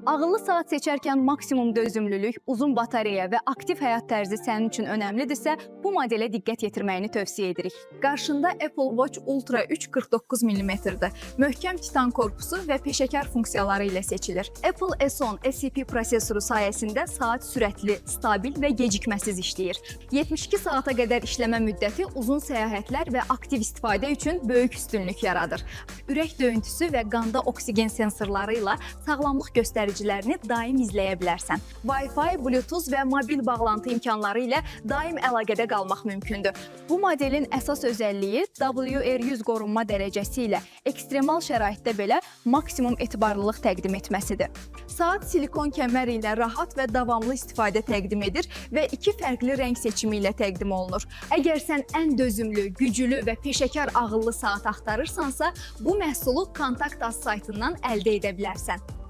Ağıllı saat seçərkən maksimum dözümlülük, uzun batareya və aktiv həyat tərzi sənin üçün önəmlidirsə, bu modelə diqqət yetirməyini tövsiyə edirik. Qarşında Apple Watch Ultra 3 49 mm-dir. Möhkəm titan korpusu və peşəkar funksiyaları ilə seçilir. Apple S10 SEP prosesoru sayəsində saat sürətli, stabil və gecikməsiz işləyir. 72 saata qədər işləmə müddəti uzun səyahətlər və aktiv istifadə üçün böyük üstünlük yaradır. Ürək döyüntüsü və qanda oksigen sensorları ilə sağlamlıq göstəricilərini daim izləyə bilərsən. Wi-Fi, Bluetooth və mobil bağlantı imkanları ilə daim əlaqədə qalmaq mümkündür. Bu modelin əsas özəlliyi WR100 qorunma dərəcəsi ilə ekstremal şəraitdə belə maksimum etibarlılıq təqdim etməsidir. Saat silikon kəmər ilə rahat və davamlı istifadə təqdim edir və iki fərqli rəng seçimi ilə təqdim olunur. Əgər sən ən dözümlü, güclü və peşəkar ağıllı saat axtarırsansa, bu məhsulu Kontakt.az saytından əldə edə bilərsən.